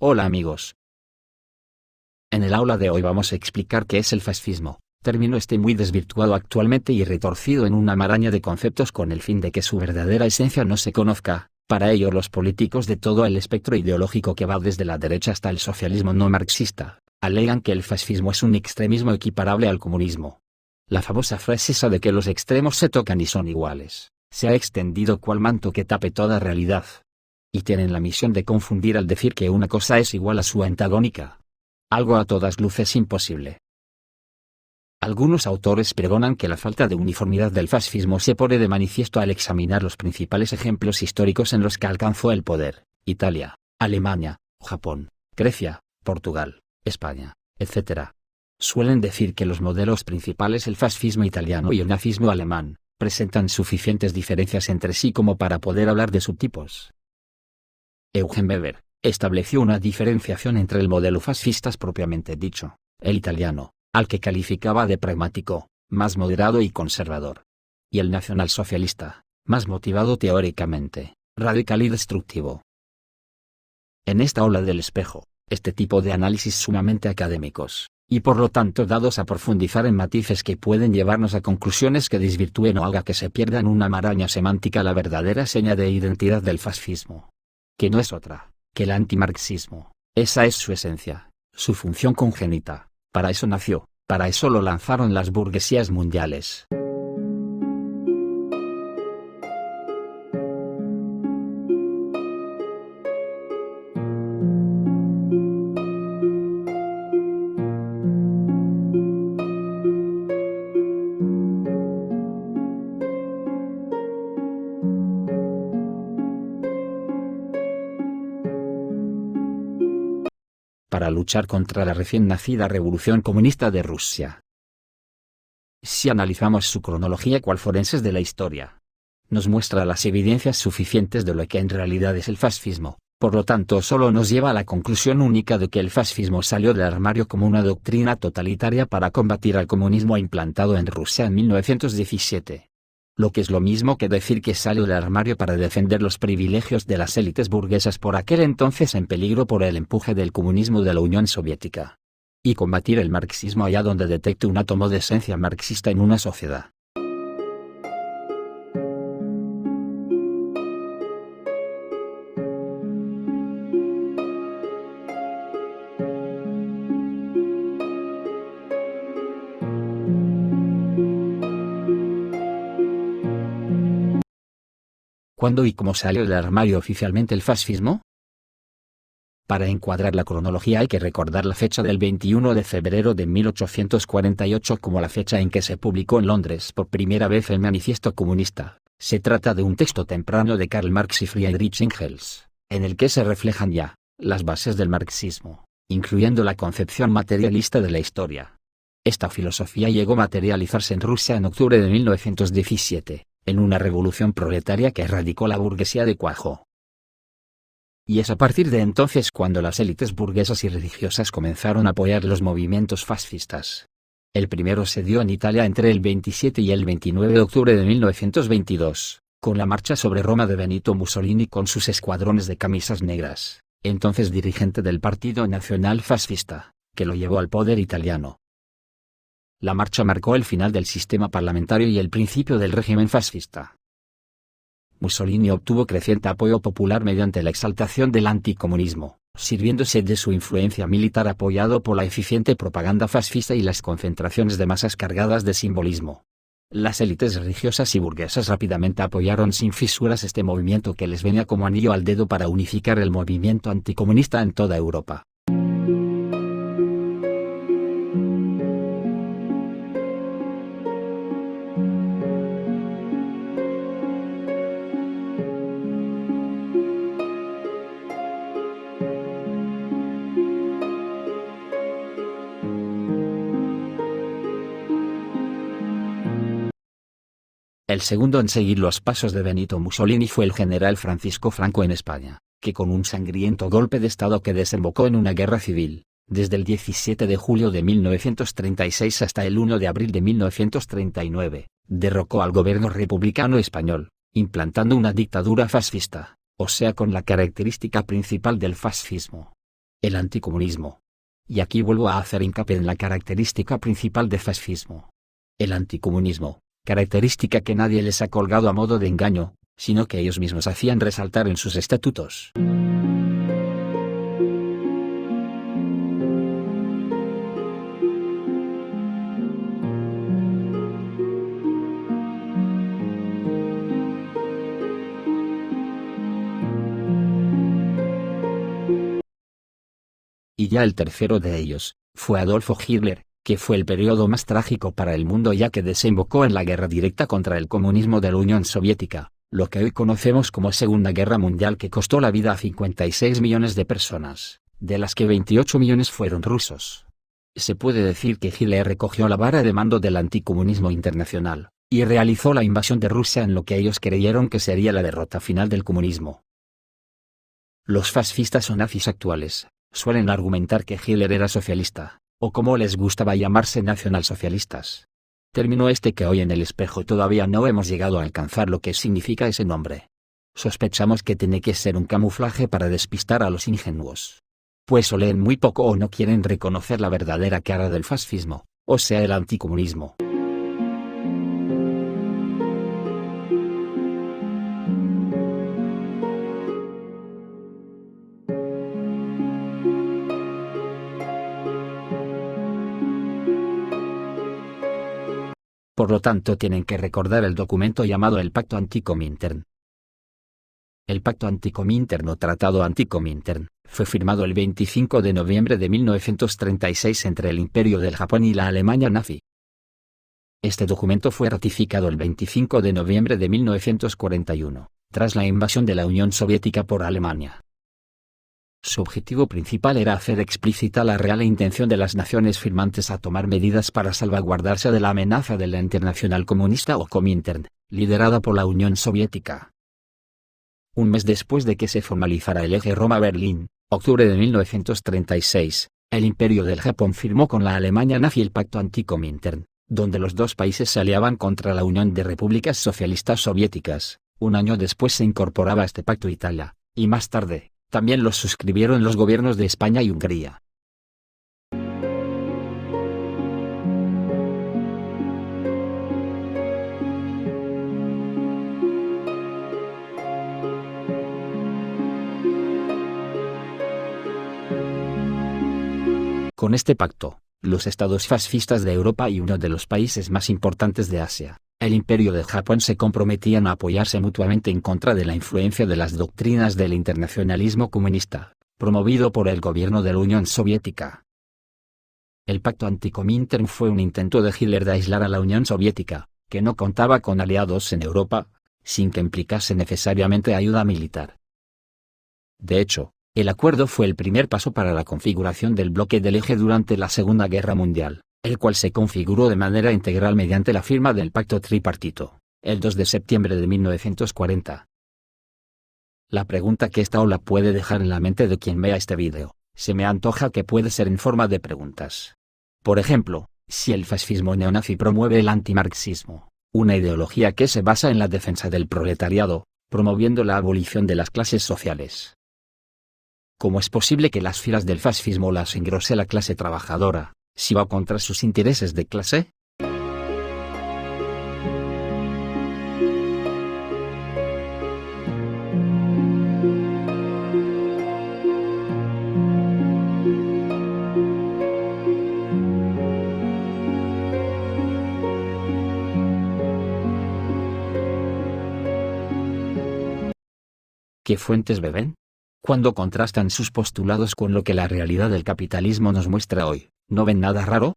Hola amigos. En el aula de hoy vamos a explicar qué es el fascismo, término muy desvirtuado actualmente y retorcido en una maraña de conceptos con el fin de que su verdadera esencia no se conozca. Para ello los políticos de todo el espectro ideológico que va desde la derecha hasta el socialismo no marxista, alegan que el fascismo es un extremismo equiparable al comunismo. La famosa frase esa de que los extremos se tocan y son iguales, se ha extendido cual manto que tape toda realidad. Y tienen la misión de confundir al decir que una cosa es igual a su antagónica. Algo a todas luces imposible. Algunos autores pregonan que la falta de uniformidad del fascismo se pone de manifiesto al examinar los principales ejemplos históricos en los que alcanzó el poder: Italia, Alemania, Japón, Grecia, Portugal, España, etc. Suelen decir que los modelos principales, el fascismo italiano y el nazismo alemán, presentan suficientes diferencias entre sí como para poder hablar de subtipos. Eugen Weber estableció una diferenciación entre el modelo fascista propiamente dicho, el italiano, al que calificaba de pragmático, más moderado y conservador, y el nacionalsocialista, más motivado teóricamente, radical y destructivo. En esta ola del espejo, este tipo de análisis sumamente académicos, y por lo tanto dados a profundizar en matices que pueden llevarnos a conclusiones que desvirtúen o haga que se pierda en una maraña semántica la verdadera seña de identidad del fascismo, que no es otra que el antimarxismo. Esa es su esencia, su función congénita. Para eso nació, para eso lo lanzaron las burguesías mundiales. Para luchar contra la recién nacida Revolución Comunista de Rusia. Si analizamos su cronología cual forenses de la historia, nos muestra las evidencias suficientes de lo que en realidad es el fascismo, por lo tanto solo nos lleva a la conclusión única de que el fascismo salió del armario como una doctrina totalitaria para combatir al comunismo implantado en Rusia en 1917. Lo que es lo mismo que decir que salió del armario para defender los privilegios de las élites burguesas por aquel entonces en peligro por el empuje del comunismo de la Unión Soviética. Y combatir el marxismo allá donde detecte un átomo de esencia marxista en una sociedad. ¿Cuándo y cómo salió del armario oficialmente el fascismo? Para encuadrar la cronología hay que recordar la fecha del 21 de febrero de 1848 como la fecha en que se publicó en Londres por primera vez el Manifiesto Comunista. Se trata de un texto temprano de Karl Marx y Friedrich Engels, en el que se reflejan ya las bases del marxismo, incluyendo la concepción materialista de la historia. Esta filosofía llegó a materializarse en Rusia en octubre de 1917. En una revolución proletaria que erradicó la burguesía de cuajo. Y es a partir de entonces cuando las élites burguesas y religiosas comenzaron a apoyar los movimientos fascistas. El primero se dio en Italia entre el 27 y el 29 de octubre de 1922, con la marcha sobre Roma de Benito Mussolini con sus escuadrones de camisas negras, entonces dirigente del Partido Nacional Fascista, que lo llevó al poder italiano. La marcha marcó el final del sistema parlamentario y el principio del régimen fascista. Mussolini obtuvo creciente apoyo popular mediante la exaltación del anticomunismo, sirviéndose de su influencia militar apoyado por la eficiente propaganda fascista y las concentraciones de masas cargadas de simbolismo. Las élites religiosas y burguesas rápidamente apoyaron sin fisuras este movimiento que les venía como anillo al dedo para unificar el movimiento anticomunista en toda Europa. El segundo en seguir los pasos de Benito Mussolini fue el general Francisco Franco en España, que con un sangriento golpe de Estado que desembocó en una guerra civil, desde el 17 de julio de 1936 hasta el 1 de abril de 1939, derrocó al gobierno republicano español, implantando una dictadura fascista, o sea con la característica principal del fascismo. el anticomunismo. Y aquí vuelvo a hacer hincapié en la característica principal de fascismo. El anticomunismo, característica que nadie les ha colgado a modo de engaño, sino que ellos mismos hacían resaltar en sus estatutos. Y ya el tercero de ellos, fue Adolfo Hitler, que fue el periodo más trágico para el mundo ya que desembocó en la guerra directa contra el comunismo de la Unión Soviética, lo que hoy conocemos como Segunda Guerra Mundial, que costó la vida a 56 millones de personas, de las que 28 millones fueron rusos. Se puede decir que Hitler recogió la vara de mando del anticomunismo internacional, y realizó la invasión de Rusia en lo que ellos creyeron que sería la derrota final del comunismo. Los fascistas o nazis actuales suelen argumentar que Hitler era socialista, o como les gustaba llamarse, nacionalsocialistas. Término este que hoy en el espejo todavía no hemos llegado a alcanzar lo que significa ese nombre. Sospechamos que tiene que ser un camuflaje para despistar a los ingenuos. Pues o leen muy poco o no quieren reconocer la verdadera cara del fascismo, o sea el anticomunismo. Por lo tanto tienen que recordar el documento llamado el Pacto Anticomintern. El Pacto Anticomintern o Tratado Anticomintern fue firmado el 25 de noviembre de 1936 entre el Imperio del Japón y la Alemania nazi. Este documento fue ratificado el 25 de noviembre de 1941, tras la invasión de la Unión Soviética por Alemania. Su objetivo principal era hacer explícita la real intención de las naciones firmantes a tomar medidas para salvaguardarse de la amenaza de la Internacional Comunista o Comintern, liderada por la Unión Soviética. Un mes después de que se formalizara el eje Roma-Berlín, octubre de 1936, el Imperio del Japón firmó con la Alemania nazi el Pacto Anticomintern, donde los dos países se aliaban contra la Unión de Repúblicas Socialistas Soviéticas. Un año después se incorporaba a este pacto Italia, y más tarde también los suscribieron los gobiernos de España y Hungría. Con este pacto, los estados fascistas de Europa y uno de los países más importantes de Asia, el Imperio de Japón, se comprometían a apoyarse mutuamente en contra de la influencia de las doctrinas del internacionalismo comunista, promovido por el gobierno de la Unión Soviética. El Pacto Anticomintern fue un intento de Hitler de aislar a la Unión Soviética, que no contaba con aliados en Europa, sin que implicase necesariamente ayuda militar. De hecho, el acuerdo fue el primer paso para la configuración del bloque del eje durante la Segunda Guerra Mundial, el cual se configuró de manera integral mediante la firma del Pacto Tripartito, el 2 de septiembre de 1940. La pregunta que esta ola puede dejar en la mente de quien vea este vídeo, se me antoja que puede ser en forma de preguntas. Por ejemplo, si el fascismo neonazi promueve el antimarxismo, una ideología que se basa en la defensa del proletariado, promoviendo la abolición de las clases sociales. ¿Cómo es posible que las filas del fascismo las engrose la clase trabajadora, si va contra sus intereses de clase? ¿Qué fuentes beben? Cuando contrastan sus postulados con lo que la realidad del capitalismo nos muestra hoy, ¿no ven nada raro?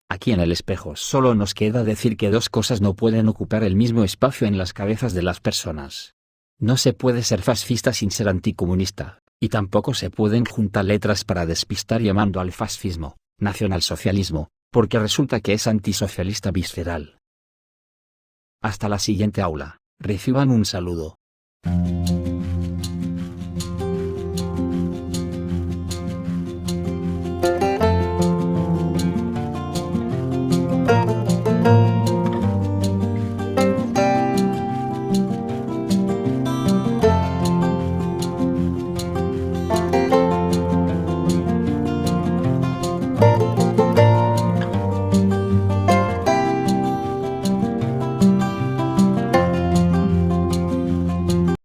Aquí en el espejo solo nos queda decir que dos cosas no pueden ocupar el mismo espacio en las cabezas de las personas. No se puede ser fascista sin ser anticomunista, y tampoco se pueden juntar letras para despistar llamando al fascismo nacionalsocialismo, porque resulta que es antisocialista visceral. Hasta la siguiente aula, reciban un saludo.